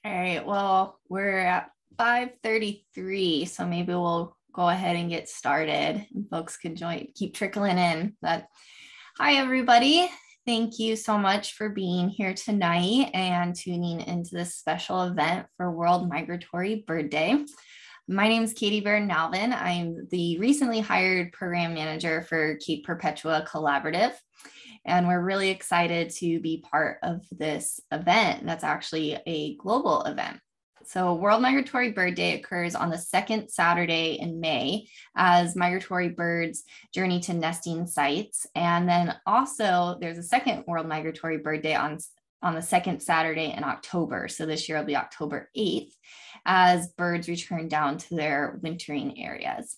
All right, well, we're at 5:33, so maybe we'll go ahead and get started. And folks can join, keep trickling in. But hi, everybody. Thank you so much for being here tonight and tuning into this special event for World Migratory Bird Day. My name is Katie Baird-Nalvin. I'm the recently hired program manager for Cape Perpetua Collaborative. And we're really excited to be part of this event. That's actually a global event. So World Migratory Bird Day occurs on the second Saturday in May as migratory birds journey to nesting sites. And then also there's a second World Migratory Bird Day on the second Saturday in October. So this year will be October 8th as birds return down to their wintering areas.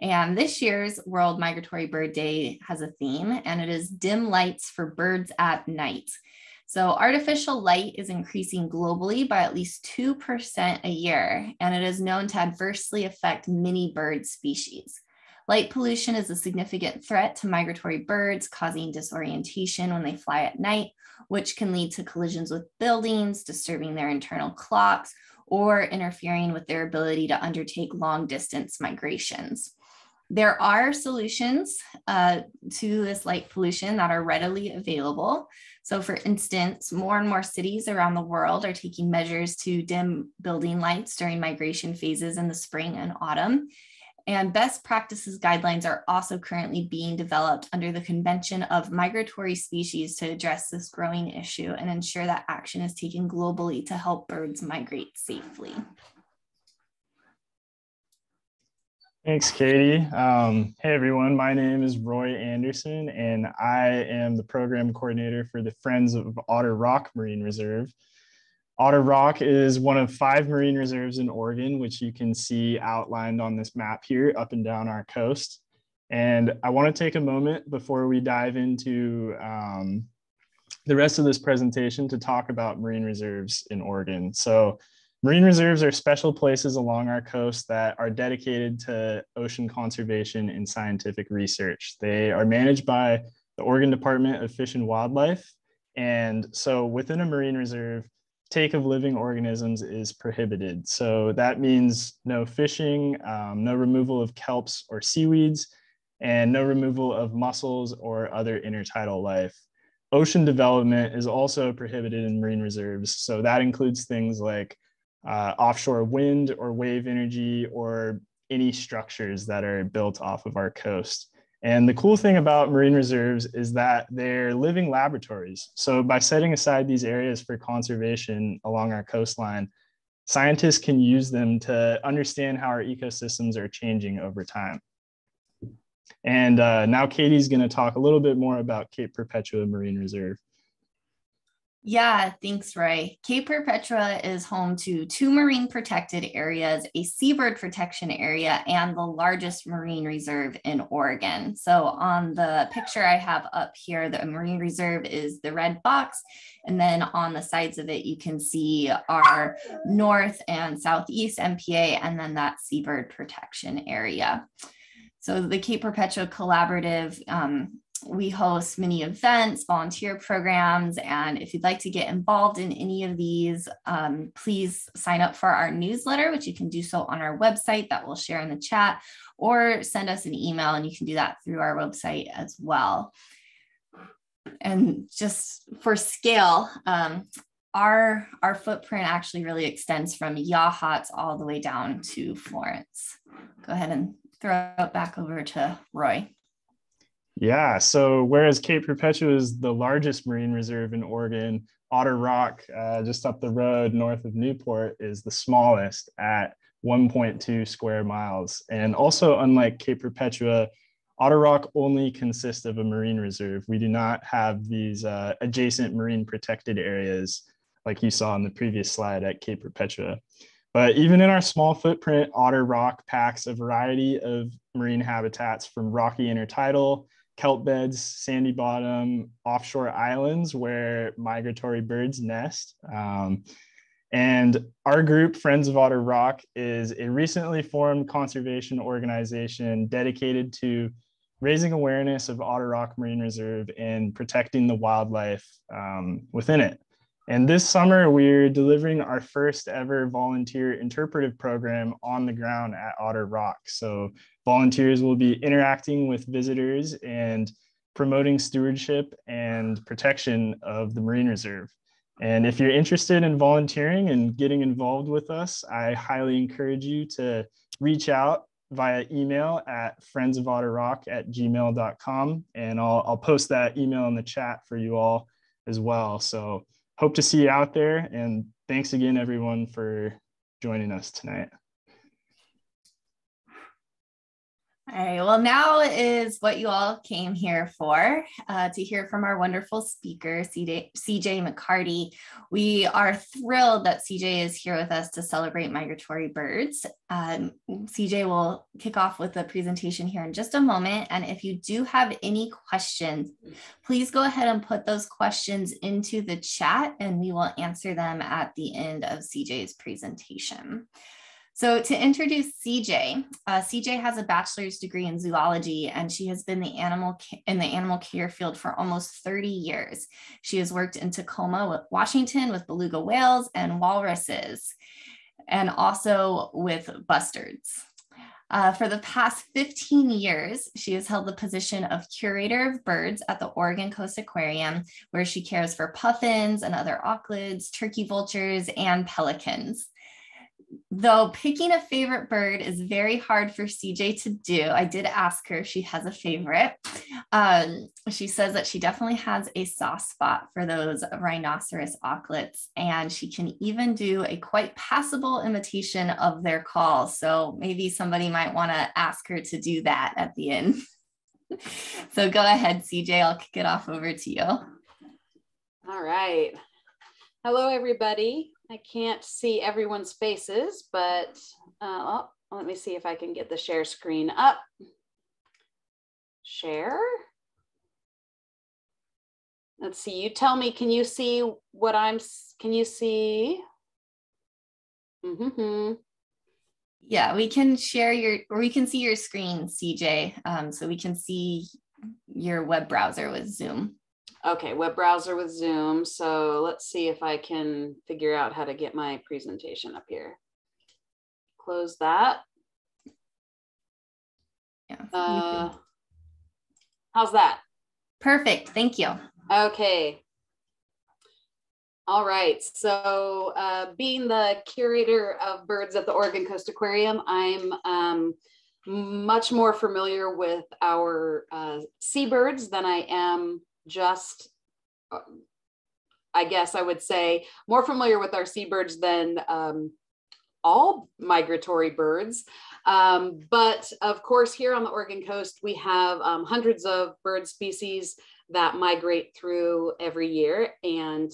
And this year's World Migratory Bird Day has a theme, and it is dim lights for birds at night. So artificial light is increasing globally by at least 2% a year, and it is known to adversely affect many bird species. Light pollution is a significant threat to migratory birds, causing disorientation when they fly at night, which can lead to collisions with buildings, disturbing their internal clocks, or interfering with their ability to undertake long distance migrations. There are solutions to this light pollution that are readily available. So for instance, more and more cities around the world are taking measures to dim building lights during migration phases in the spring and autumn. And best practices guidelines are also currently being developed under the Convention of Migratory Species to address this growing issue and ensure that action is taken globally to help birds migrate safely. Thanks, Katie. Hey, everyone. My name is Roy Anderson, and I am the program coordinator for the Friends of Otter Rock Marine Reserve. Otter Rock is one of 5 marine reserves in Oregon, which you can see outlined on this map here up and down our coast. And I want to take a moment before we dive into the rest of this presentation to talk about marine reserves in Oregon. So marine reserves are special places along our coast that are dedicated to ocean conservation and scientific research. They are managed by the Oregon Department of Fish and Wildlife. And so within a marine reserve, take of living organisms is prohibited. So that means no fishing, no removal of kelps or seaweeds, and no removal of mussels or other intertidal life. Ocean development is also prohibited in marine reserves. So that includes things like offshore wind or wave energy or any structures that are built off of our coast. And the cool thing about marine reserves is that they're living laboratories. So by setting aside these areas for conservation along our coastline, scientists can use them to understand how our ecosystems are changing over time. And now Katie's going to talk a little bit more about Cape Perpetua Marine Reserve. Yeah, thanks, Ray. Cape Perpetua is home to 2 marine protected areas, a seabird protection area, and the largest marine reserve in Oregon. So on the picture I have up here, the marine reserve is the red box. And then on the sides of it, you can see our north and southeast MPA, and then that seabird protection area. So the Cape Perpetua Collaborative, we host many events, volunteer programs, and if you'd like to get involved in any of these, please sign up for our newsletter, which you can do so on our website that we'll share in the chat, or send us an email, and you can do that through our website as well. And just for scale, our footprint actually really extends from Yachats all the way down to Florence. Go ahead and throw it back over to Roy. Yeah, so whereas Cape Perpetua is the largest marine reserve in Oregon, Otter Rock, just up the road north of Newport, is the smallest at 1.2 square miles. And also, unlike Cape Perpetua, Otter Rock only consists of a marine reserve. We do not have these adjacent marine protected areas like you saw in the previous slide at Cape Perpetua. But even in our small footprint, Otter Rock packs a variety of marine habitats from rocky intertidal, kelp beds, sandy bottom, offshore islands where migratory birds nest. And our group, Friends of Otter Rock, is a recently formed conservation organization dedicated to raising awareness of Otter Rock Marine Reserve and protecting the wildlife within it. And this summer, we're delivering our first ever volunteer interpretive program on the ground at Otter Rock. So volunteers will be interacting with visitors and promoting stewardship and protection of the Marine Reserve. And if you're interested in volunteering and getting involved with us, I highly encourage you to reach out via email at friendsofotterrock@gmail.com. And I'll post that email in the chat for you all as well. So hope to see you out there. And thanks again, everyone, for joining us tonight. All right, well, now is what you all came here for, to hear from our wonderful speaker, CJ McCarty. We are thrilled that CJ is here with us to celebrate migratory birds. CJ will kick off with the presentation here in just a moment. And if you do have any questions, please go ahead and put those questions into the chat and we will answer them at the end of CJ's presentation. So to introduce CJ, CJ has a bachelor's degree in zoology, and she has been in the animal care field for almost 30 years. She has worked in Tacoma, Washington, with beluga whales and walruses, and also with bustards. For the past 15 years, she has held the position of Curator of Birds at the Oregon Coast Aquarium, where she cares for puffins and other auclids, turkey vultures, and pelicans. Though picking a favorite bird is very hard for CJ to do, I did ask her if she has a favorite. She says that she definitely has a soft spot for those rhinoceros auklets, and she can even do a quite passable imitation of their call. So maybe somebody might want to ask her to do that at the end. So go ahead, CJ, I'll kick it off over to you. All right. Hello, everybody. I can't see everyone's faces, but let me see if I can get the share screen up. Share. Let's see, you tell me, can you see what can you see? Yeah, we can share we can see your screen, CJ. So we can see your web browser with Zoom. Okay, web browser with Zoom. So let's see if I can figure out how to get my presentation up here. Close that. Yeah. How's that? Perfect, thank you. Okay. All right, so being the curator of birds at the Oregon Coast Aquarium, I'm much more familiar with our seabirds than I am just, I guess I would say, more familiar with our seabirds than all migratory birds. But of course, here on the Oregon coast, we have hundreds of bird species that migrate through every year, and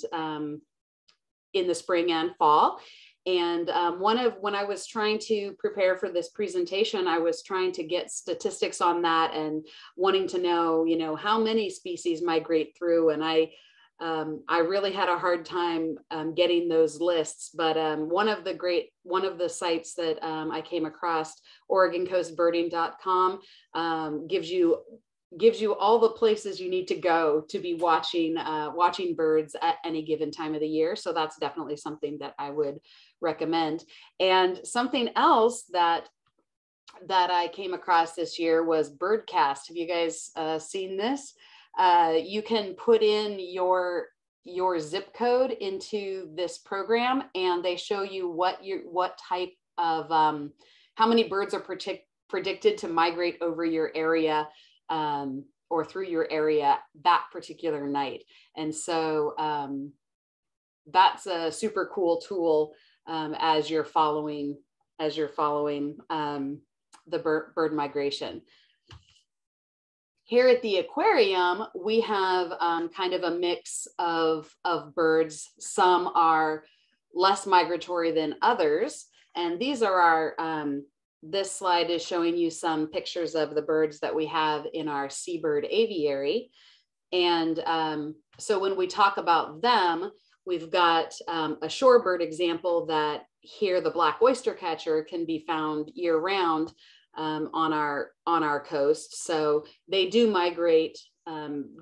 in the spring and fall. And when I was trying to prepare for this presentation, I was trying to get statistics on that and wanting to know, how many species migrate through. And I really had a hard time getting those lists. But one of the sites that I came across, OregonCoastBirding.com, gives you all the places you need to go to be watching birds at any given time of the year. So that's definitely something that I would recommend. And something else that I came across this year was Birdcast. Have you guys seen this? You can put in your zip code into this program, and they show you what type of how many birds are predicted to migrate over your area or through your area that particular night. And so that's a super cool tool as you're following the bird migration. Here at the aquarium, we have kind of a mix of birds. Some are less migratory than others. And these are our, this slide is showing you some pictures of the birds that we have in our seabird aviary. And so when we talk about them, we've got a shorebird example that here the black oystercatcher can be found year round on our coast. So they do migrate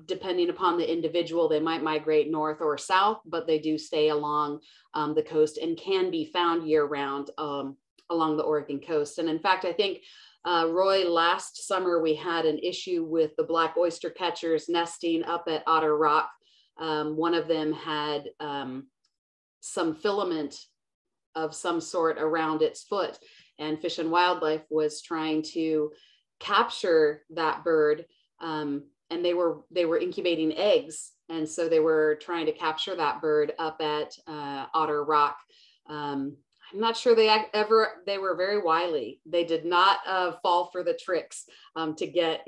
depending upon the individual, they might migrate north or south, but they do stay along the coast and can be found year round along the Oregon coast. And in fact, I think, Roy, last summer we had an issue with the black oystercatchers nesting up at Otter Rock. One of them had some filament of some sort around its foot, and Fish and Wildlife was trying to capture that bird, and they were incubating eggs, and so they were trying to capture that bird up at Otter Rock. I'm not sure they were very wily. They did not fall for the tricks to get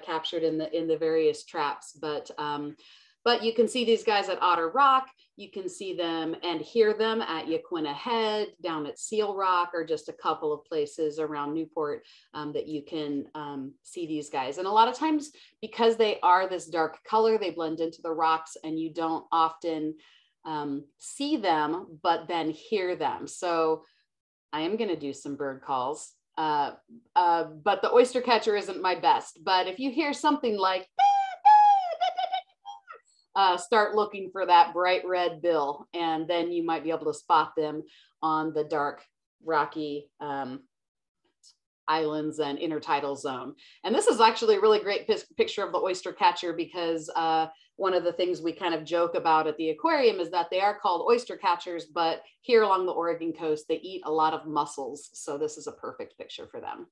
captured in the various traps, but you can see these guys at Otter Rock. You can see them and hear them at Yaquina Head, down at Seal Rock, or just a couple of places around Newport that you can see these guys. And a lot of times, because they are this dark color, they blend into the rocks and you don't often see them, but then hear them. So I am going to do some bird calls, but the oystercatcher isn't my best. But if you hear something like, start looking for that bright red bill, and then you might be able to spot them on the dark, rocky islands and intertidal zone. And this is actually a really great picture of the oystercatcher, because one of the things we kind of joke about at the aquarium is that they are called oystercatchers, but here along the Oregon coast, they eat a lot of mussels. So this is a perfect picture for them.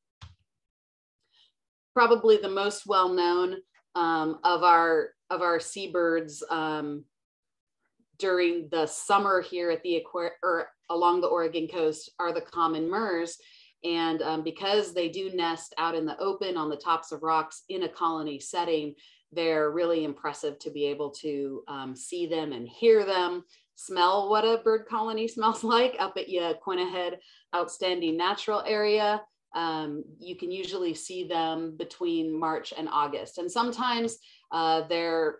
Probably the most well-known of our seabirds during the summer here at the aquarium or along the Oregon coast are the common murres. And because they do nest out in the open on the tops of rocks in a colony setting, they're really impressive to be able to see them and hear them, smell what a bird colony smells like up at Yaquina Head Outstanding Natural Area. You can usually see them between March and August. And sometimes they're,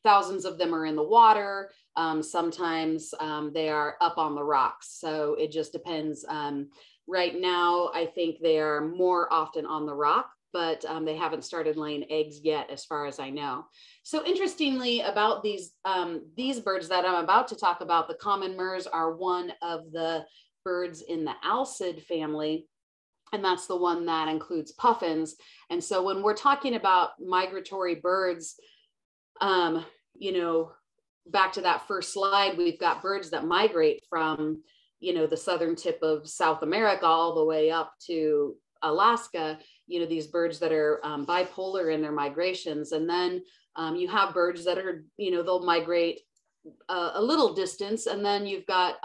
thousands of them are in the water. Sometimes they are up on the rocks. So it just depends. Right now, I think they are more often on the rock, but they haven't started laying eggs yet, as far as I know. So interestingly, about these birds that I'm about to talk about, the common murres are one of the birds in the alcid family, and that's the one that includes puffins. And so when we're talking about migratory birds, back to that first slide, we've got birds that migrate from, the southern tip of South America all the way up to Alaska, these birds that are bipolar in their migrations. And then you have birds that are, they'll migrate a little distance. And then you've got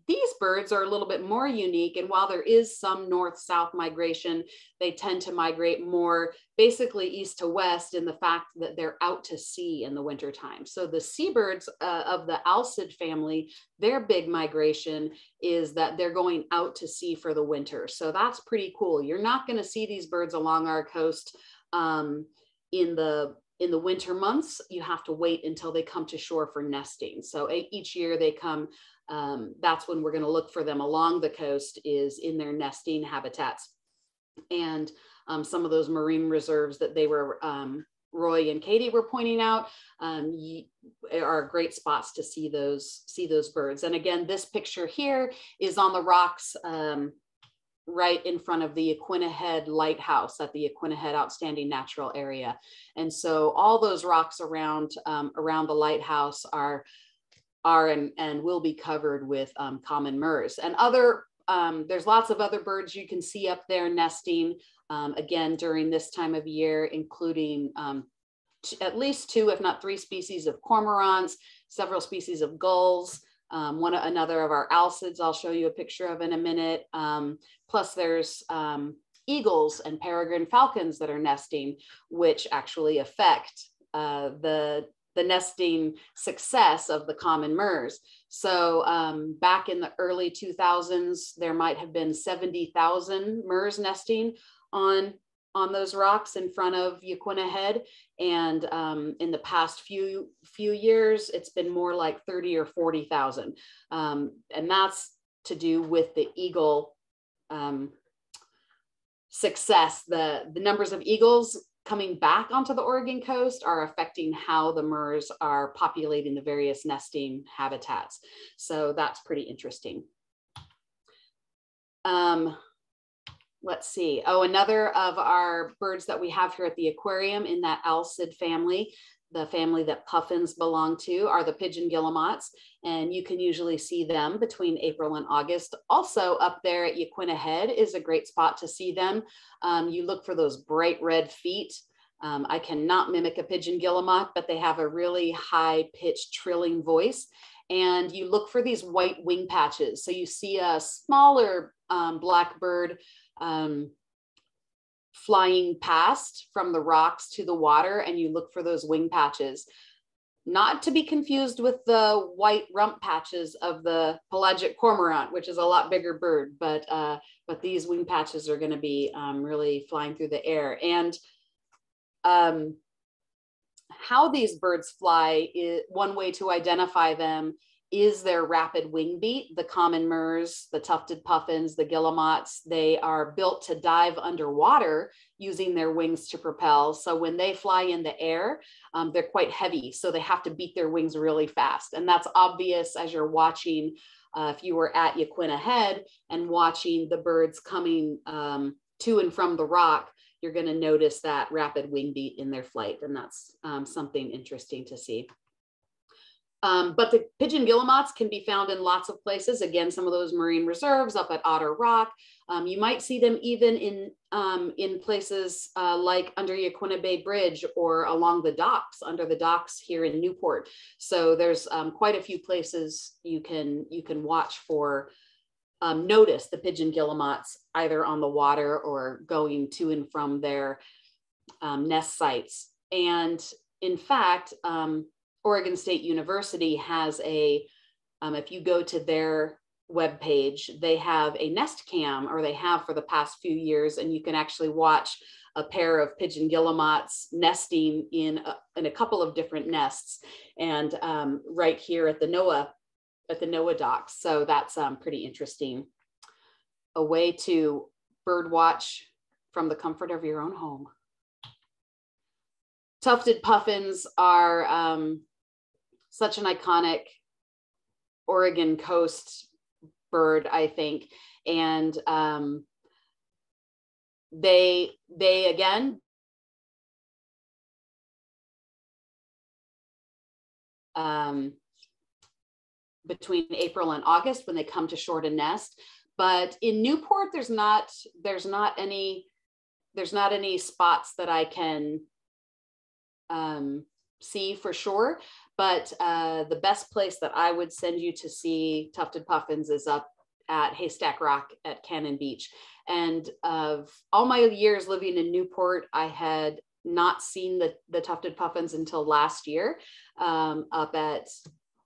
these birds are a little bit more unique. And while there is some north-south migration, they tend to migrate more basically east to west in the fact that they're out to sea in the wintertime. So the seabirds of the alcid family, their big migration is that they're going out to sea for the winter. So that's pretty cool. You're not going to see these birds along our coast in the winter months. You have to wait until they come to shore for nesting. So each year they come, that's when we're going to look for them along the coast, is in their nesting habitats. And some of those marine reserves that they were, Roy and Katie were pointing out, are great spots to see those birds. And again, this picture here is on the rocks right in front of the Yaquina Head Lighthouse at the Yaquina Head Outstanding Natural Area. And so all those rocks around the lighthouse are and will be covered with common murres. And there's lots of other birds you can see up there nesting, again, during this time of year, including at least 2, if not 3 species of cormorants, several species of gulls, another of our alcids I'll show you a picture of in a minute. Plus there's eagles and peregrine falcons that are nesting, which actually affect the nesting success of the common murres. So back in the early 2000s, there might have been 70,000 murres nesting on those rocks in front of Yaquina Head. And in the past few years, it's been more like 30 or 40,000. And that's to do with the eagle success. The numbers of eagles coming back onto the Oregon coast are affecting how the murres are populating the various nesting habitats. So that's pretty interesting. Let's see. Oh, another of our birds that we have here at the aquarium in that alcid family, the family that puffins belong to, are the pigeon guillemots. And you can usually see them between April and August. Also up there at Yaquina Head is a great spot to see them. You look for those bright red feet. I cannot mimic a pigeon guillemot, but they have a really high pitched trilling voice. And you look for these white wing patches. So you see a smaller black bird flying past from the rocks to the water, and you look for those wing patches. Not to be confused with the white rump patches of the pelagic cormorant, which is a lot bigger bird, but these wing patches are going to be really flying through the air. And how these birds fly, is one way to identify them is their rapid wing beat. The common murres, the tufted puffins, the guillemots, they are built to dive underwater using their wings to propel. So when they fly in the air, they're quite heavy. So they have to beat their wings really fast. And that's obvious as you're watching, if you were at Yaquina Head and watching the birds coming to and from the rock, you're going to notice that rapid wing beat in their flight. And that's something interesting to see. But the pigeon guillemots can be found in lots of places. Again, some of those marine reserves up at Otter Rock. You might see them even in places like under Yaquina Bay Bridge or along the docks, under the docks here in Newport. So there's quite a few places you can watch for, notice the pigeon guillemots either on the water or going to and from their nest sites. And in fact, Oregon State University has a, if you go to their webpage, they have a nest cam, or they have for the past few years, and you can actually watch a pair of pigeon guillemots nesting in a couple of different nests, and right here at the NOAA docks. So that's pretty interesting. A way to bird watch from the comfort of your own home. Tufted puffins are such an iconic Oregon coast bird, I think. And they again, between April and August when they come to shore to nest. But in Newport, there's not any spots that I can see for sure. But the best place that I would send you to see tufted puffins is up at Haystack Rock at Cannon Beach. And of all my years living in Newport, I had not seen the tufted puffins until last year up at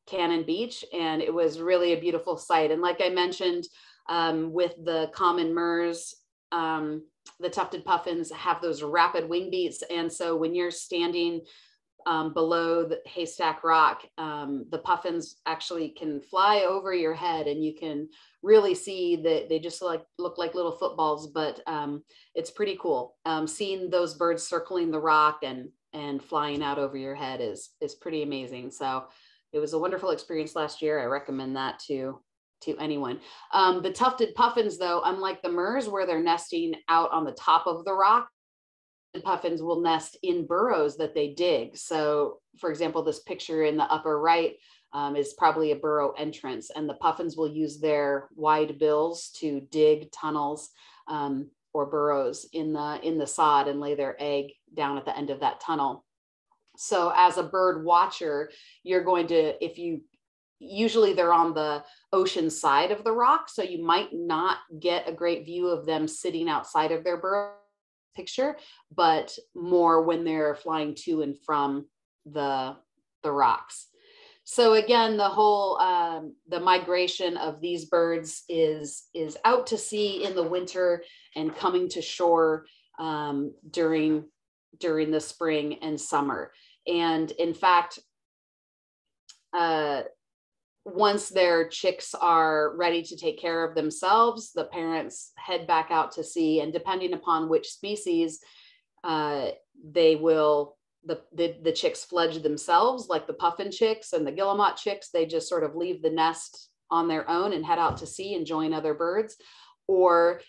Cannon Beach. And it was really a beautiful sight. And like I mentioned, with the common murres, the tufted puffins have those rapid wing beats. And so when you're standing below the Haystack Rock, the puffins actually can fly over your head, and you can really see that they just look like little footballs, but it's pretty cool. Seeing those birds circling the rock and flying out over your head is pretty amazing. So it was a wonderful experience last year. I recommend that to anyone. The tufted puffins, though, unlike the murres where they're nesting out on the top of the rock, puffins will nest in burrows that they dig. So for example, this picture in the upper right is probably a burrow entrance, and the puffins will use their wide bills to dig tunnels or burrows in the sod and lay their egg down at the end of that tunnel. So as a bird watcher, you're going to, usually they're on the ocean side of the rock, so you might not get a great view of them sitting outside of their burrow picture, but more when they're flying to and from the rocks. So again, the whole the migration of these birds is out to sea in the winter and coming to shore during the spring and summer. And in fact, once their chicks are ready to take care of themselves, the parents head back out to sea, and depending upon which species, they will, the chicks fledge themselves, like the puffin chicks and the guillemot chicks. They just sort of leave the nest on their own and head out to sea and join other birds. Or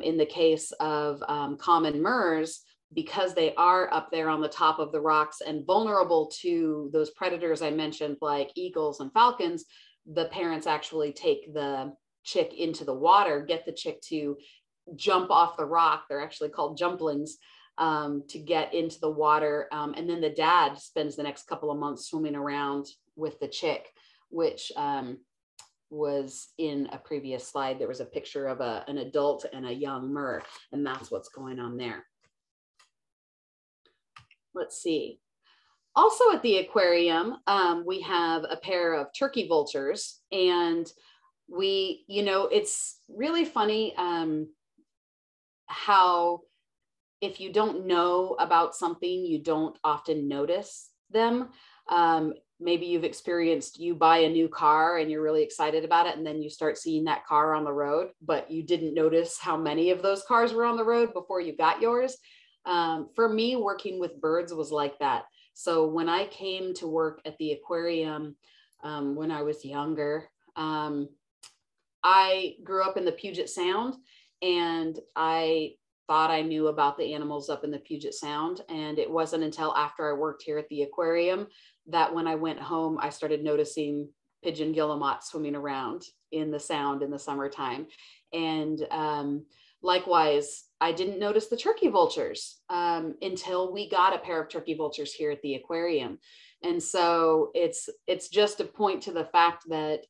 in the case of common murres, because they are up there on the top of the rocks and vulnerable to those predators I mentioned, like eagles and falcons, the parents actually take the chick into the water, get the chick to jump off the rock. They're actually called jumplings, to get into the water. And then the dad spends the next couple of months swimming around with the chick, which was in a previous slide. There was a picture of an adult and a young murre, and that's what's going on there. Let's see. Also at the aquarium, we have a pair of turkey vultures, and it's really funny how if you don't know about something, you don't often notice them. Maybe you've experienced, you buy a new car and you're really excited about it, and then you start seeing that car on the road, but you didn't notice how many of those cars were on the road before you got yours. For me, working with birds was like that. So when I came to work at the aquarium when I was younger, I grew up in the Puget Sound, and I thought I knew about the animals up in the Puget Sound. And it wasn't until after I worked here at the aquarium that when I went home, I started noticing pigeon guillemots swimming around in the sound in the summertime. And likewise, I didn't notice the turkey vultures until we got a pair of turkey vultures here at the aquarium. And so it's just a point to the fact that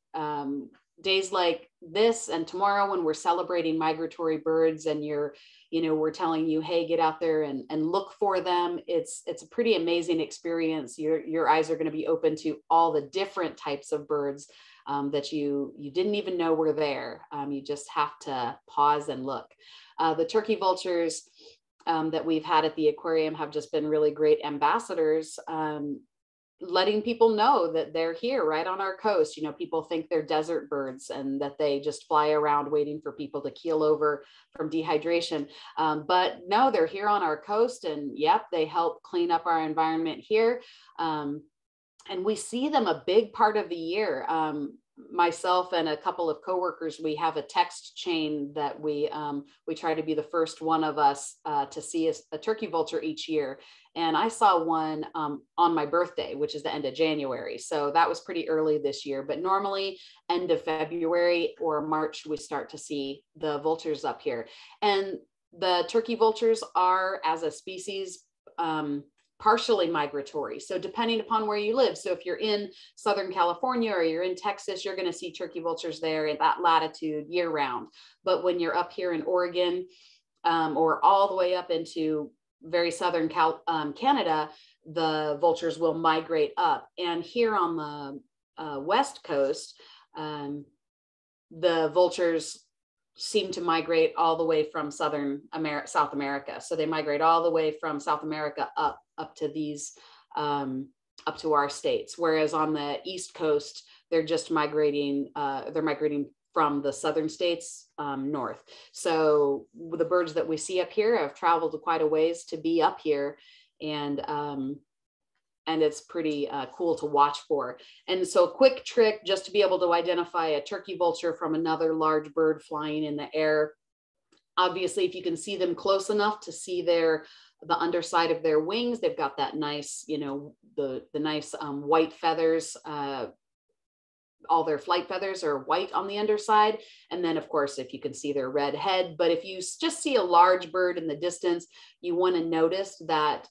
days like this and tomorrow, when we're celebrating migratory birds and we're telling you, hey, get out there and look for them. It's a pretty amazing experience. Your eyes are going to be open to all the different types of birds that you didn't even know were there. You just have to pause and look. The turkey vultures that we've had at the aquarium have just been really great ambassadors, letting people know that they're here right on our coast. People think they're desert birds and that they just fly around waiting for people to keel over from dehydration. But no, they're here on our coast, and yep, they help clean up our environment here. And we see them a big part of the year. Myself and a couple of coworkers, we have a text chain that we try to be the first one of us to see a turkey vulture each year. And I saw one on my birthday, which is the end of January. So that was pretty early this year, but normally end of February or March, we start to see the vultures up here. And the turkey vultures are, as a species, partially migratory. So depending upon where you live. So if you're in Southern California or you're in Texas, you're going to see turkey vultures there at that latitude year round. But when you're up here in Oregon or all the way up into very Southern Canada, the vultures will migrate up. And here on the West Coast, the vultures seem to migrate all the way from South America. So they migrate all the way from South America up to these, up to our states. Whereas on the East Coast, they're just migrating, from the southern states north. So the birds that we see up here have traveled quite a ways to be up here. And it's pretty cool to watch for. And so a quick trick just to be able to identify a turkey vulture from another large bird flying in the air. Obviously, if you can see them close enough to see the underside of their wings, they've got that nice, the nice white feathers. All their flight feathers are white on the underside. And then of course, if you can see their red head, but if you just see a large bird in the distance, you want to notice that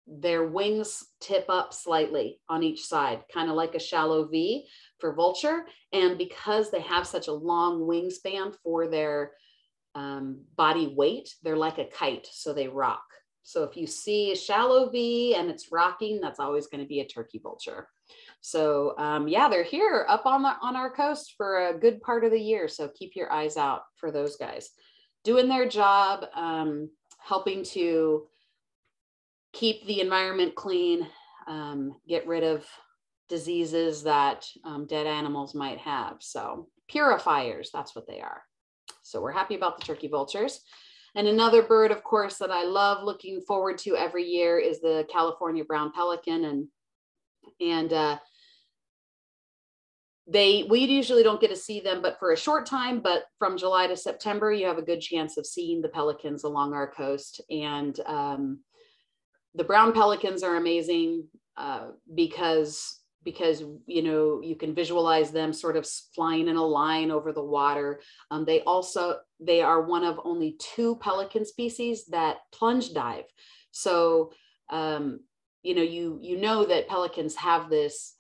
their wings tip up slightly on each side, kind of like a shallow V for vulture. And because they have such a long wingspan for their body weight, they're like a kite, so they rock. So if you see a shallow V and it's rocking, that's always going to be a turkey vulture. So yeah, they're here up on our coast for a good part of the year. So keep your eyes out for those guys doing their job, helping to keep the environment clean, get rid of diseases that dead animals might have. So purifiers, that's what they are. So we're happy about the turkey vultures. And another bird, of course, that I love looking forward to every year is the California brown pelican. We usually don't get to see them, but for a short time, but from July to September, you have a good chance of seeing the pelicans along our coast. And the brown pelicans are amazing because you can visualize them sort of flying in a line over the water. They are one of only 2 pelican species that plunge dive. So you know that pelicans have this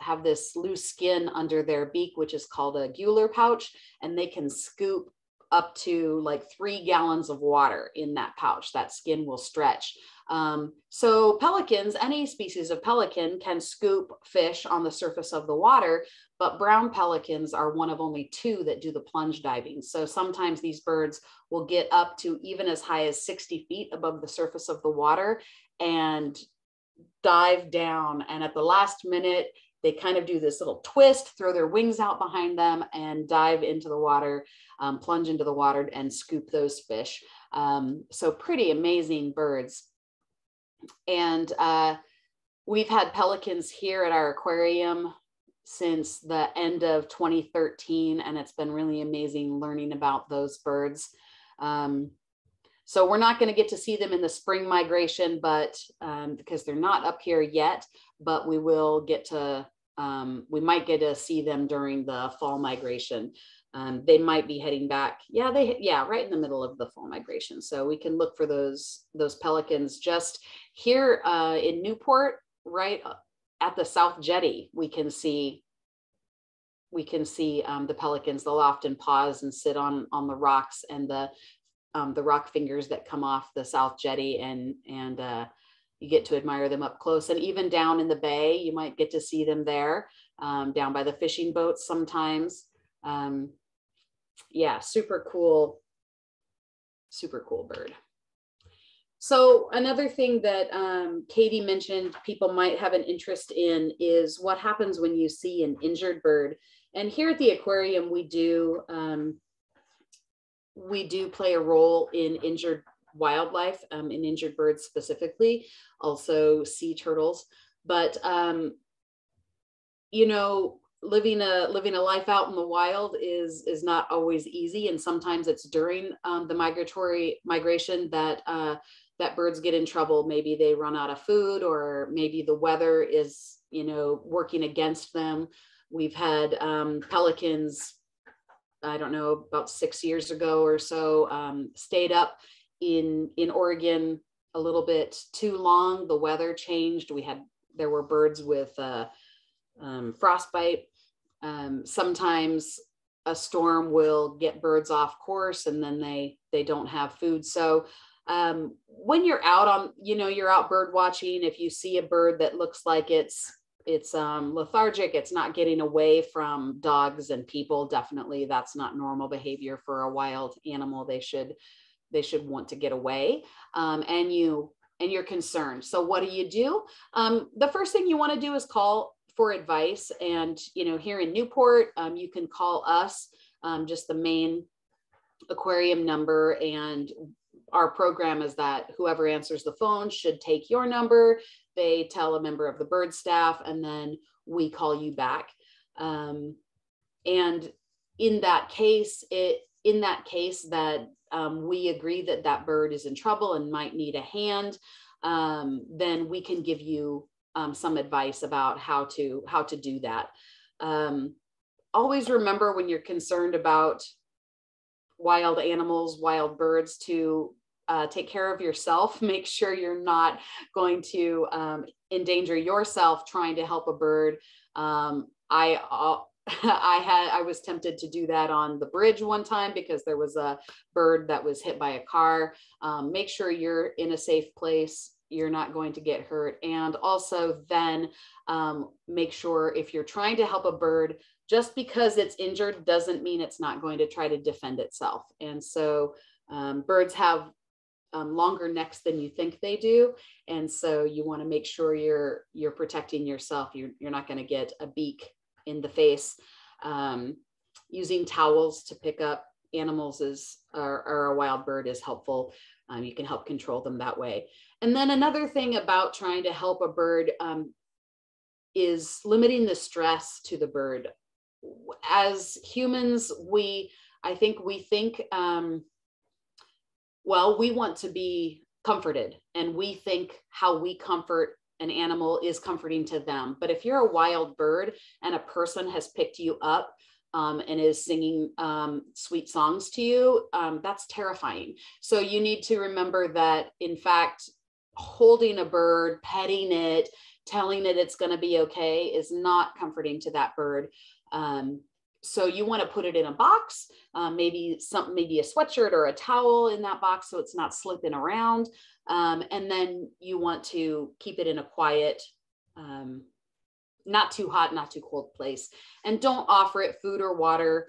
loose skin under their beak, which is called a gular pouch, and they can scoop up to like 3 gallons of water in that pouch. That skin will stretch. So pelicans, any species of pelican, can scoop fish on the surface of the water, but brown pelicans are one of only 2 that do the plunge diving. So sometimes these birds will get up to even as high as 60 feet above the surface of the water and dive down. And at the last minute, they kind of do this little twist, throw their wings out behind them and dive into the water, plunge into the water and scoop those fish. So pretty amazing birds. And we've had pelicans here at our aquarium since the end of 2013, and it's been really amazing learning about those birds. So we're not going to get to see them in the spring migration, but because they're not up here yet, but we will get to, we might get to see them during the fall migration. They might be heading back. Right in the middle of the fall migration. So we can look for those pelicans just here in Newport, right at the South Jetty. We can see the pelicans. They'll often pause and sit on the rocks and the rock fingers that come off the South Jetty, and you get to admire them up close. And even down in the bay, you might get to see them there, down by the fishing boats sometimes. Super cool bird. So another thing that Katie mentioned people might have an interest in is what happens when you see an injured bird. And here at the aquarium, we do play a role in injured wildlife, in injured birds specifically, also sea turtles. But living a life out in the wild is not always easy, and sometimes it's during the migration that birds get in trouble. Maybe they run out of food, or maybe the weather is working against them. We've had pelicans, I don't know, about 6 years ago or so, stayed up in Oregon a little bit too long. The weather changed. There were birds with frostbite. Sometimes a storm will get birds off course, and then they don't have food. So when you're out you're out bird watching, if you see a bird that looks like it's lethargic, it's not getting away from dogs and people, definitely that's not normal behavior for a wild animal. They should want to get away, and you're concerned. So what do? The first thing you want to do is call for advice. And here in Newport, you can call us, just the main aquarium number, and our program is that whoever answers the phone should take your number. They tell a member of the bird staff, and then we call you back. And in that case that we agree that bird is in trouble and might need a hand, then we can give you some advice about how to do that. Always remember, when you're concerned about wild animals, wild birds, to take care of yourself. Make sure you're not going to endanger yourself trying to help a bird. I was tempted to do that on the bridge one time because there was a bird that was hit by a car. Make sure you're in a safe place. You're not going to get hurt. And also then make sure, if you're trying to help a bird, just because it's injured doesn't mean it's not going to try to defend itself. And so birds have longer necks than you think they do. And so you want to make sure you're protecting yourself. You're not going to get a beak in the face. Using towels to pick up animals or a wild bird is helpful. You can help control them that way. And then another thing about trying to help a bird is limiting the stress to the bird. As humans, I think, well, we want to be comforted, and we think how we comfort an animal is comforting to them. But if you're a wild bird and a person has picked you up and is singing sweet songs to you, that's terrifying. So you need to remember that, in fact, holding a bird, petting it, telling it it's going to be okay is not comforting to that bird. So you want to put it in a box, maybe a sweatshirt or a towel in that box so it's not slipping around. And then you want to keep it in a quiet, not too hot, not too cold place. And don't offer it food or water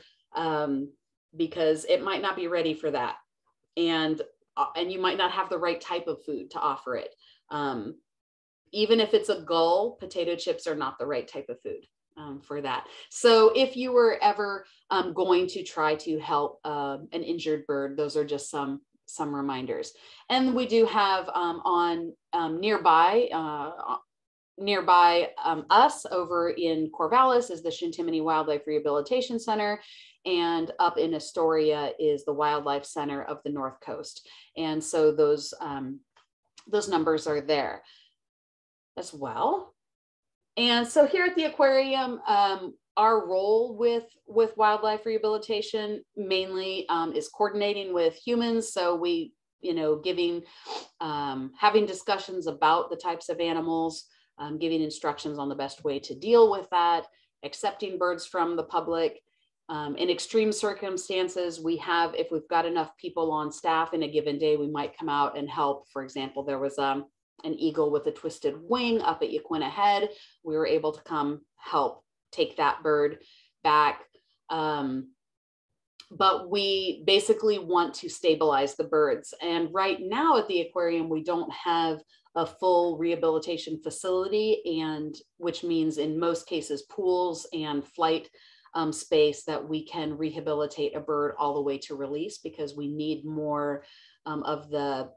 because it might not be ready for that. And you might not have the right type of food to offer it. Even if it's a gull, potato chips are not the right type of food for that. So if you were ever going to try to help an injured bird, those are just some reminders. And we do have nearby us over in Corvallis is the Shintimony Wildlife Rehabilitation Center, and up in Astoria is the Wildlife Center of the North Coast. And so those numbers are there as well. And so here at the aquarium, our role with wildlife rehabilitation mainly is coordinating with humans. So we, having discussions about the types of animals, giving instructions on the best way to deal with that, accepting birds from the public. In extreme circumstances, if we've got enough people on staff in a given day, we might come out and help. For example, there was an eagle with a twisted wing up at Yaquina Head. We were able to come help take that bird back. But we basically want to stabilize the birds. And right now at the aquarium, we don't have a full rehabilitation facility, and which means in most cases pools and flight space that we can rehabilitate a bird all the way to release, because we need more of the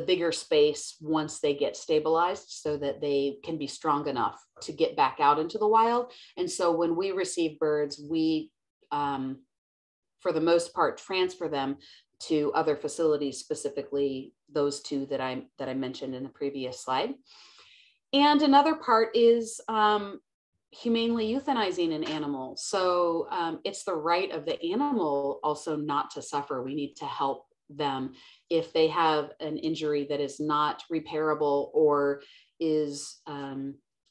bigger space once they get stabilized so that they can be strong enough to get back out into the wild. And so when we receive birds, we, for the most part, transfer them to other facilities, specifically those two that I mentioned in the previous slide. And another part is humanely euthanizing an animal. So it's the right of the animal also not to suffer. We need to help them if they have an injury that is not repairable or is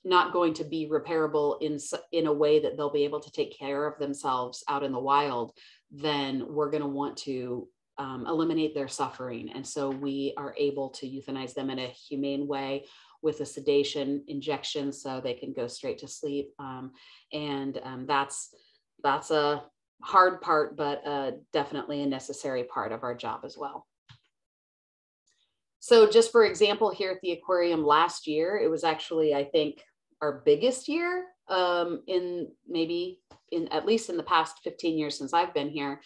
not going to be repairable in a way that they'll be able to take care of themselves out in the wild. Then we're going to want to eliminate their suffering. And so we are able to euthanize them in a humane way with a sedation injection so they can go straight to sleep. That's a hard part, but definitely a necessary part of our job as well. So just for example, here at the aquarium last year, it was actually, I think, our biggest year at least in the past 15 years since I've been here,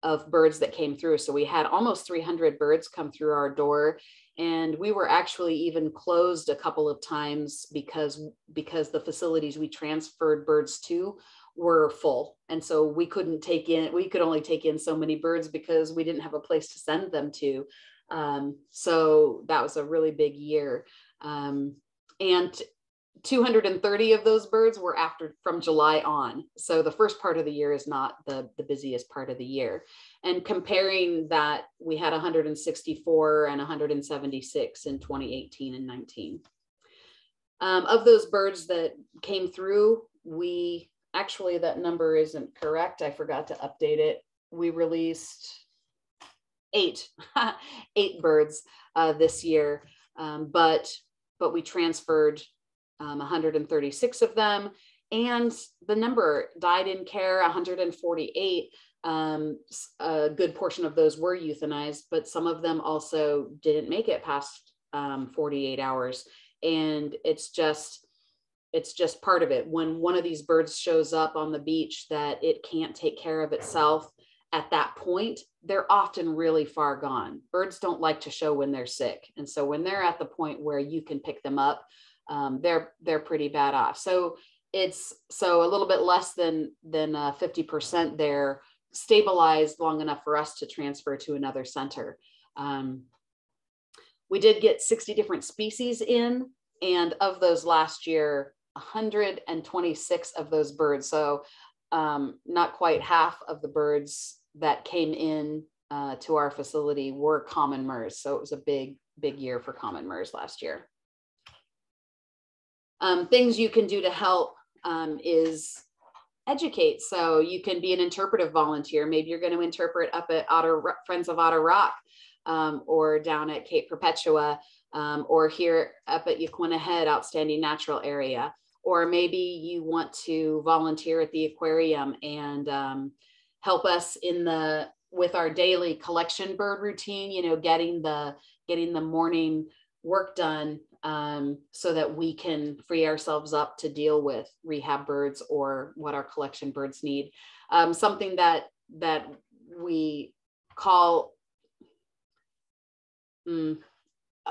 of birds that came through. So we had almost 300 birds come through our door, and we were actually even closed a couple of times because the facilities we transferred birds to were full. And so we could only take in so many birds because we didn't have a place to send them to. So that was a really big year. And 230 of those birds were from July on. So the first part of the year is not the busiest part of the year. And comparing that, we had 164 and 176 in 2018 and 19. Of those birds that came through, actually that number isn't correct. I forgot to update it. We released 8 birds this year, but we transferred 136 of them, and the number died in care, 148. A good portion of those were euthanized, but some of them also didn't make it past 48 hours. And it's just part of it. When one of these birds shows up on the beach that it can't take care of itself, at that point, they're often really far gone. Birds don't like to show when they're sick. And so when they're at the point where you can pick them up, they're pretty bad off. So it's a little bit less than 50% there, stabilized long enough for us to transfer to another center. We did get 60 different species in, and of those last year, 126 of those birds, so not quite half of the birds that came in to our facility were common murres. So it was a big year for common murres last year. Things you can do to help is educate. So you can be an interpretive volunteer. Maybe you're going to interpret up at Friends of Otter Rock, or down at Cape Perpetua, or here up at Yaquina Head, Outstanding Natural Area. Or maybe you want to volunteer at the aquarium and help us with our daily collection bird routine, you know, getting the morning work done, so that we can free ourselves up to deal with rehab birds or what our collection birds need. Something that we call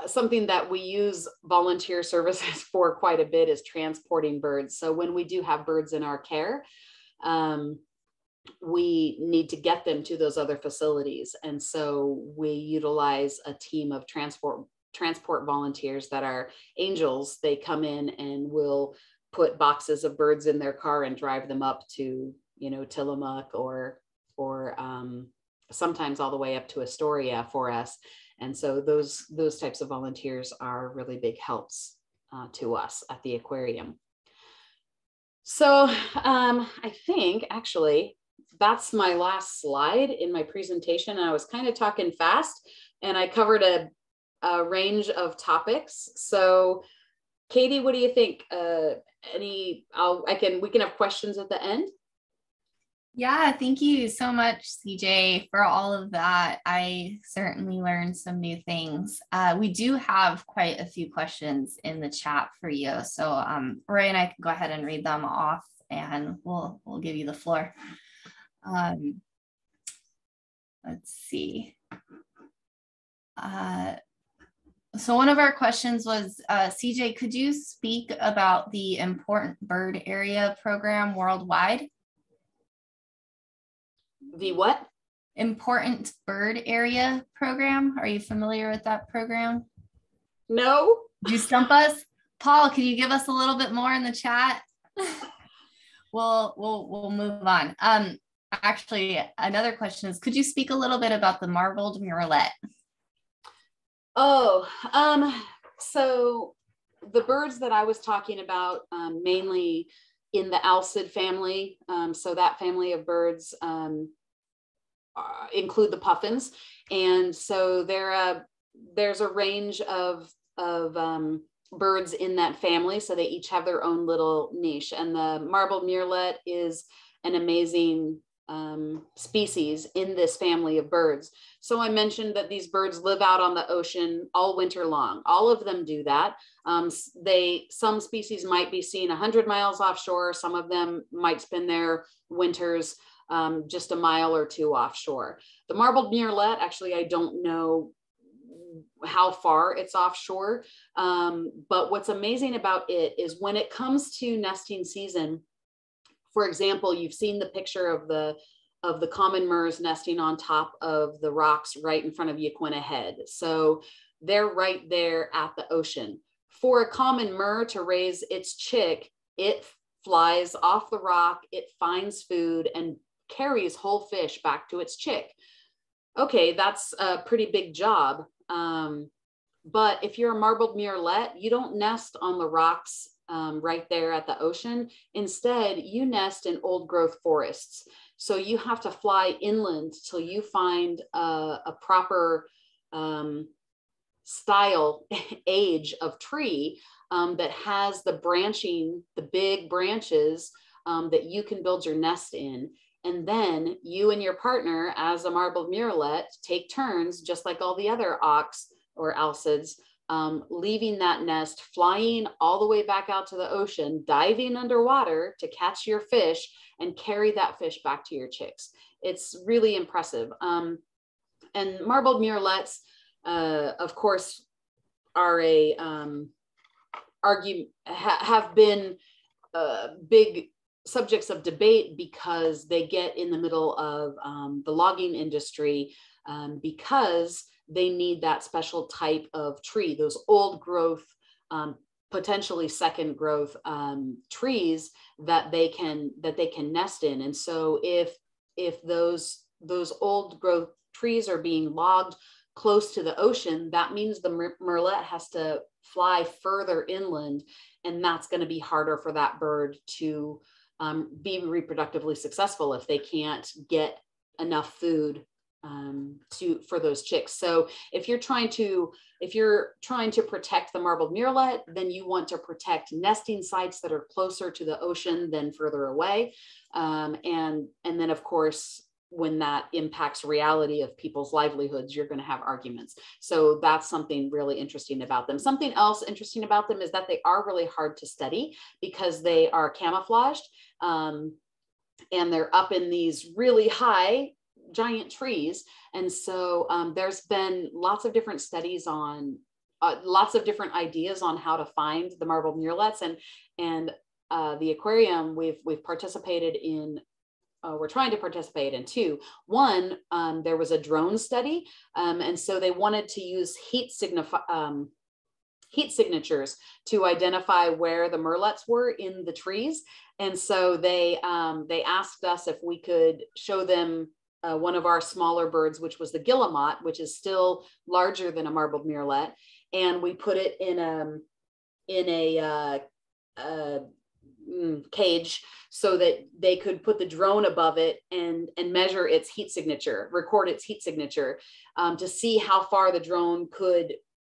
something that we use volunteer services for quite a bit is transporting birds. So when we do have birds in our care, we need to get them to those other facilities. And so we utilize a team of transport volunteers that are angels. They come in and will put boxes of birds in their car and drive them up to, you know, Tillamook or sometimes all the way up to Astoria for us. And so those types of volunteers are really big helps to us at the aquarium. So I think actually that's my last slide in my presentation. I was kind of talking fast and I covered a range of topics. So Katie, what do you think? We can have questions at the end. Yeah, thank you so much, CJ, for all of that. I certainly learned some new things. We do have quite a few questions in the chat for you. So Roy and I can go ahead and read them off and we'll give you the floor. Let's see. So one of our questions was, CJ, could you speak about the Important Bird Area program worldwide? The what? Important Bird Area program. Are you familiar with that program? No. Did you stump us? Paul, can you give us a little bit more in the chat? We'll move on. Actually, another question is, could you speak a little bit about the marbled murrelet? Oh, so the birds that I was talking about, mainly in the alcid family, so that family of birds include the puffins, and so there's a range of birds in that family, so they each have their own little niche, and the marbled murrelet is an amazing species in this family of birds. So I mentioned that these birds live out on the ocean all winter long. All of them do that. Some species might be seen 100 miles offshore. Some of them might spend their winters just a mile or two offshore. The marbled murrelet, actually, I don't know how far it's offshore, but what's amazing about it is when it comes to nesting season, for example, you've seen the picture of the common murres nesting on top of the rocks right in front of Yaquina Head. So they're right there at the ocean. For a common murre to raise its chick, it flies off the rock, it finds food and carries whole fish back to its chick. Okay, that's a pretty big job. But if you're a marbled murrelet, you don't nest on the rocks right there at the ocean. Instead, you nest in old growth forests. So you have to fly inland till you find a proper style age of tree that has the big branches that you can build your nest in. And then you and your partner, as a marbled murrelet, take turns, just like all the other auks or alcids, leaving that nest, flying all the way back out to the ocean, diving underwater to catch your fish and carry that fish back to your chicks. It's really impressive. And marbled murrelets, of course, are have been big subjects of debate because they get in the middle of the logging industry because they need that special type of tree, those old growth, potentially second growth trees that they can nest in. And so if those old growth trees are being logged close to the ocean, that means the murrelet has to fly further inland, and that's going to be harder for that bird to be reproductively successful if they can't get enough food for those chicks. So if you're trying to protect the marbled murrelet, then you want to protect nesting sites that are closer to the ocean than further away. And then of course, when that impacts reality of people's livelihoods, you're going to have arguments. So that's something really interesting about them. Something else interesting about them is that they are really hard to study because they are camouflaged, and they're up in these really high giant trees. And so there's been lots of different studies on lots of different ideas on how to find the marbled murrelets, and the aquarium we've participated in. We're trying to participate in two. One, there was a drone study, and so they wanted to use heat signatures to identify where the murrelets were in the trees. And so they asked us if we could show them one of our smaller birds, which was the guillemot, which is still larger than a marbled murrelet, and we put it in a cage so that they could put the drone above it and measure its heat signature, record its heat signature, to see how far the drone could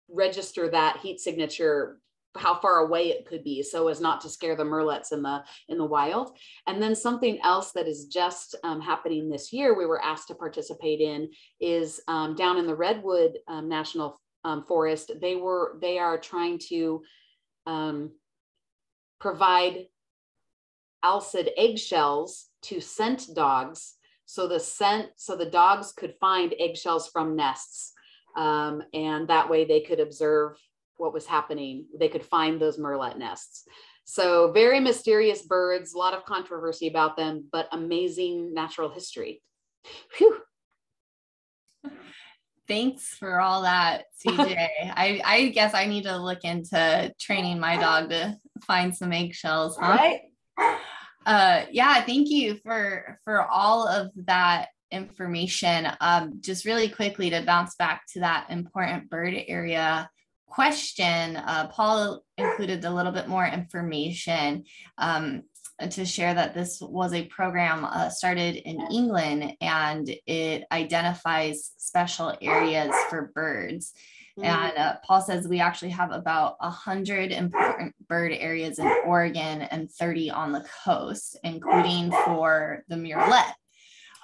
register that heat signature, how far away it could be, so as not to scare the murrelets in the wild. And then something else that is just happening this year, we were asked to participate in, is down in the Redwood National Forest. They are trying to provide alcid eggshells to scent dogs, so the dogs could find eggshells from nests, and that way they could observe what was happening. They could find those murrelet nests. So very mysterious birds, a lot of controversy about them, but amazing natural history. Whew. Thanks for all that, CJ. I guess I need to look into training my dog to find some eggshells, huh? Right? Yeah, thank you for all of that information. Just really quickly to bounce back to that important bird area question, Paul included a little bit more information to share that this was a program started in England, and it identifies special areas for birds. And Paul says we actually have about 100 important bird areas in Oregon and 30 on the coast, including for the murrelet.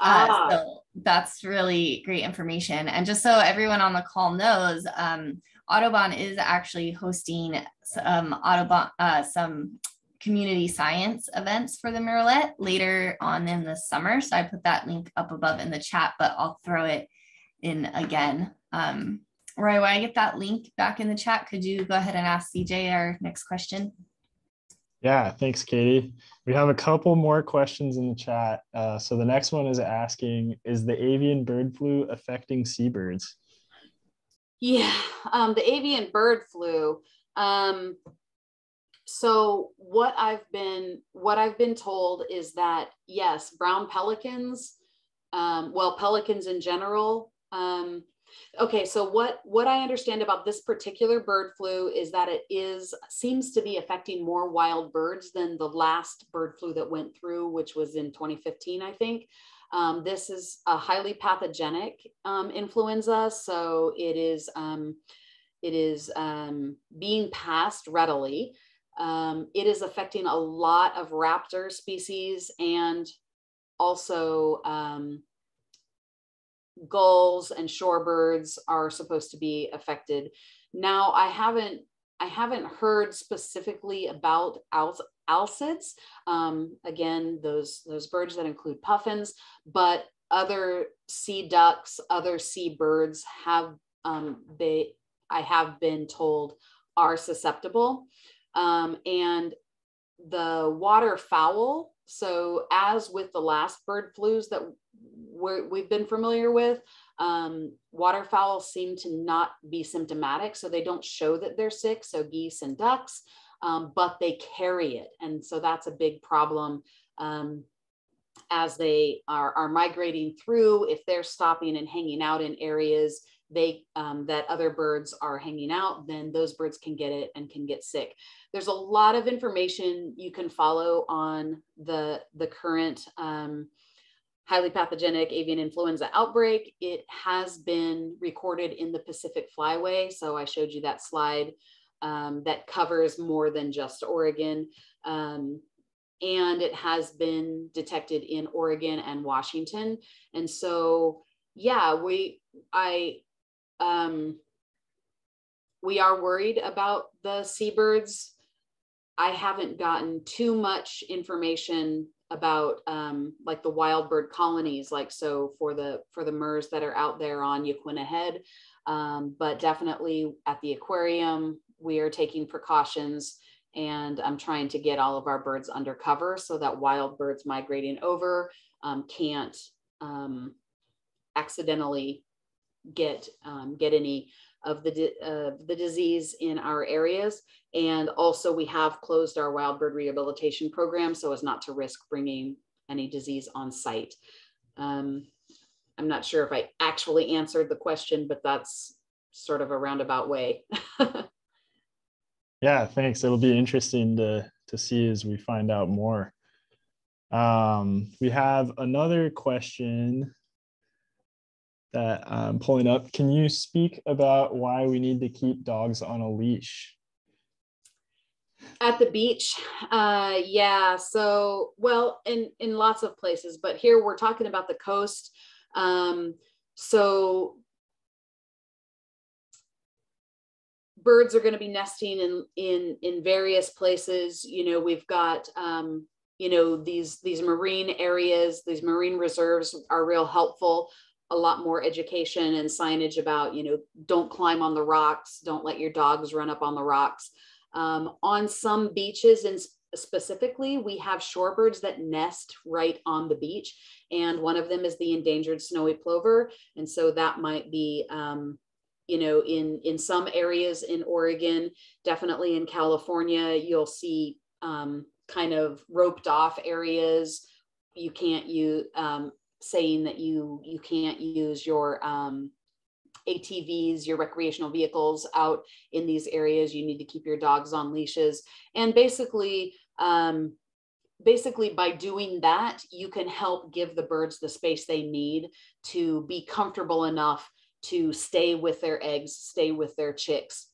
So that's really great information. And just so everyone on the call knows, Audubon is actually hosting some community science events for the murrelet later on in the summer. So I put that link up above in the chat, but I'll throw it in again. Roy, when I get that link back in the chat, could you go ahead and ask CJ our next question? Yeah, thanks, Katie. We have a couple more questions in the chat. So the next one is asking, is the avian bird flu affecting seabirds? Yeah, the avian bird flu. So what I've been told is that, yes, brown pelicans, pelicans in general. Okay, so what I understand about this particular bird flu is that it seems to be affecting more wild birds than the last bird flu that went through, which was in 2015, I think. This is a highly pathogenic influenza, so it is being passed readily. It is affecting a lot of raptor species, and also gulls and shorebirds are supposed to be affected. Now I haven't heard specifically about alcids. Again, those birds that include puffins, but other sea ducks, other sea birds have I have been told are susceptible. And the waterfowl, so as with the last bird flus that we've been familiar with, waterfowl seem to not be symptomatic, so they don't show that they're sick, so geese and ducks, but they carry it. And so that's a big problem as they are migrating through. If they're stopping and hanging out in areas that other birds are hanging out, then those birds can get it and can get sick. There's a lot of information you can follow on the current highly pathogenic avian influenza outbreak. It has been recorded in the Pacific Flyway. So I showed you that slide that covers more than just Oregon. And it has been detected in Oregon and Washington. And so, yeah, we are worried about the seabirds. I haven't gotten too much information about like the wild bird colonies, like so for the MERS that are out there on Yaquina Head, but definitely at the aquarium we are taking precautions, and I'm trying to get all of our birds under cover so that wild birds migrating over can't accidentally get any of the disease in our areas. And also we have closed our wild bird rehabilitation program so as not to risk bringing any disease on site. I'm not sure if I actually answered the question, but that's sort of a roundabout way. Yeah, thanks. It'll be interesting to see as we find out more. We have another question that I'm pulling up. Can you speak about why we need to keep dogs on a leash? At the beach, yeah. So, well, in lots of places, but here we're talking about the coast. So birds are going to be nesting in various places. You know, we've got you know, these marine areas, these marine reserves are real helpful. A lot more education and signage about, you know, don't climb on the rocks, don't let your dogs run up on the rocks. On some beaches, and specifically, we have shorebirds that nest right on the beach, and one of them is the endangered snowy plover. And so that might be, you know, in some areas in Oregon, definitely in California, you'll see kind of roped off areas. You can't use, saying that you can't use your ATVs, your recreational vehicles out in these areas. You need to keep your dogs on leashes. And basically by doing that, you can help give the birds the space they need to be comfortable enough to stay with their eggs, stay with their chicks.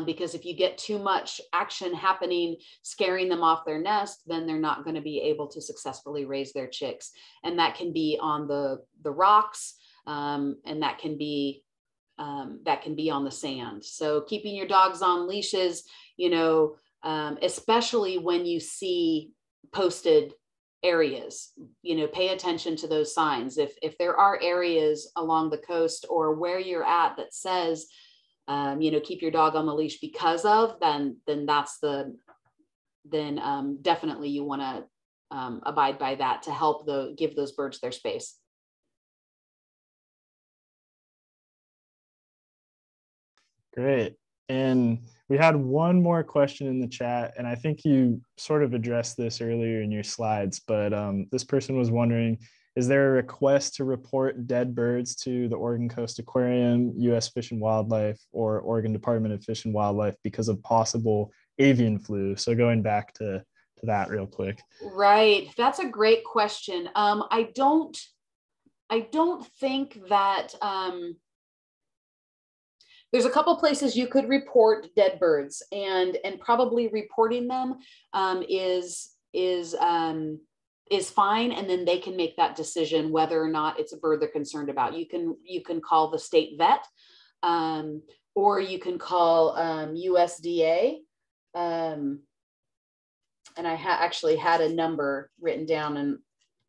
Because if you get too much action happening, scaring them off their nest, then they're not going to be able to successfully raise their chicks. And that can be on the rocks, and that can be on the sand. So keeping your dogs on leashes, you know, especially when you see posted areas, you know, pay attention to those signs. If there are areas along the coast or where you're at that says, you know, keep your dog on the leash because of, then definitely you want to abide by that to help give those birds their space. Great. And we had one more question in the chat, and I think you sort of addressed this earlier in your slides, but this person was wondering, is there a request to report dead birds to the Oregon Coast Aquarium, U.S. Fish and Wildlife, or Oregon Department of Fish and Wildlife because of possible avian flu? So going back to that real quick. Right. That's a great question. I don't think that there's a couple places you could report dead birds, and probably reporting them is fine, and then they can make that decision whether or not it's a bird they're concerned about. You can call the state vet, or you can call USDA. And I actually had a number written down,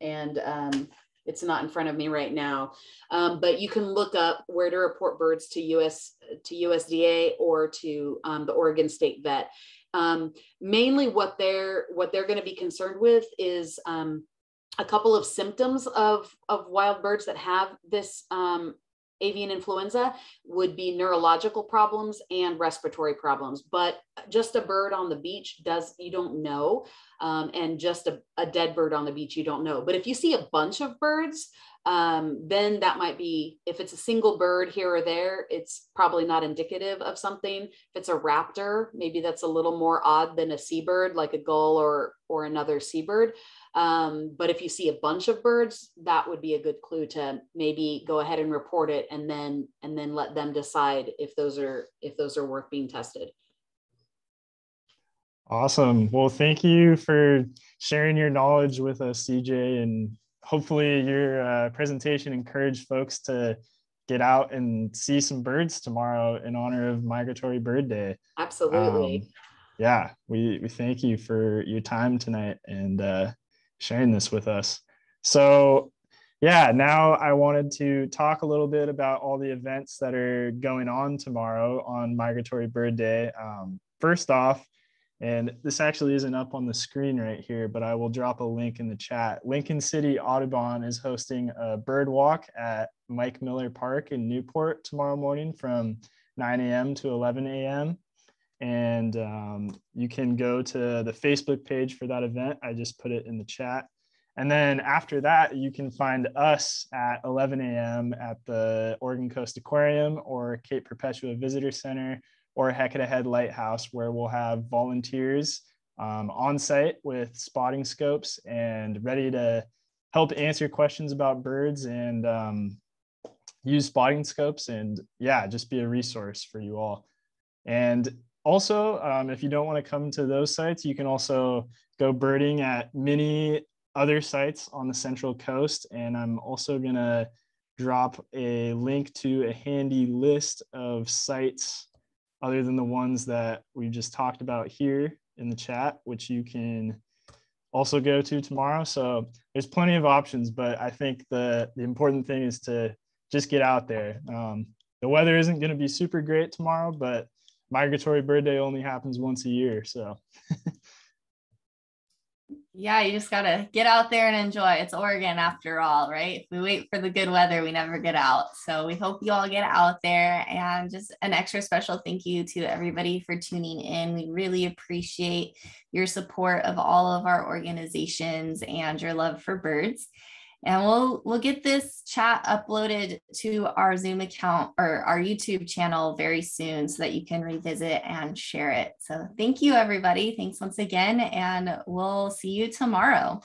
and it's not in front of me right now. But you can look up where to report birds to USDA or to the Oregon State Vet. Mainly what they're going to be concerned with is a couple of symptoms of wild birds that have this avian influenza would be neurological problems and respiratory problems. But just a bird on the beach you don't know. And just a dead bird on the beach, you don't know. But if you see a bunch of birds, then that might be, if it's a single bird here or there, it's probably not indicative of something. If it's a raptor, maybe that's a little more odd than a seabird, like a gull or another seabird. But if you see a bunch of birds, that would be a good clue to maybe go ahead and report it, and then let them decide if those are worth being tested. Awesome. Well, thank you for sharing your knowledge with us, CJ, and hopefully your presentation encouraged folks to get out and see some birds tomorrow in honor of Migratory Bird Day. Absolutely. Yeah, we thank you for your time tonight and sharing this with us. So yeah, now I wanted to talk a little bit about all the events that are going on tomorrow on Migratory Bird Day. First off, and this actually isn't up on the screen right here, but I will drop a link in the chat. Lincoln City Audubon is hosting a bird walk at Mike Miller Park in Newport tomorrow morning from 9 a.m. to 11 a.m. And you can go to the Facebook page for that event. I just put it in the chat. And then after that, you can find us at 11 a.m. at the Oregon Coast Aquarium or Cape Perpetua Visitor Center or Heceta Head Lighthouse, where we'll have volunteers on site with spotting scopes and ready to help answer questions about birds and use spotting scopes and yeah, just be a resource for you all. And also, if you don't want to come to those sites, you can also go birding at many other sites on the Central Coast. And I'm also going to drop a link to a handy list of sites other than the ones that we just talked about here in the chat, which you can also go to tomorrow. So there's plenty of options, but I think the important thing is to just get out there. The weather isn't going to be super great tomorrow, but Migratory Bird Day only happens once a year. So yeah, you just got to get out there and enjoy. It's Oregon after all, right? If we wait for the good weather, we never get out. So we hope you all get out there, and just an extra special thank you to everybody for tuning in. We really appreciate your support of all of our organizations and your love for birds. And we'll get this chat uploaded to our Zoom account or our YouTube channel very soon so that you can revisit and share it. So thank you, everybody. Thanks once again, and we'll see you tomorrow.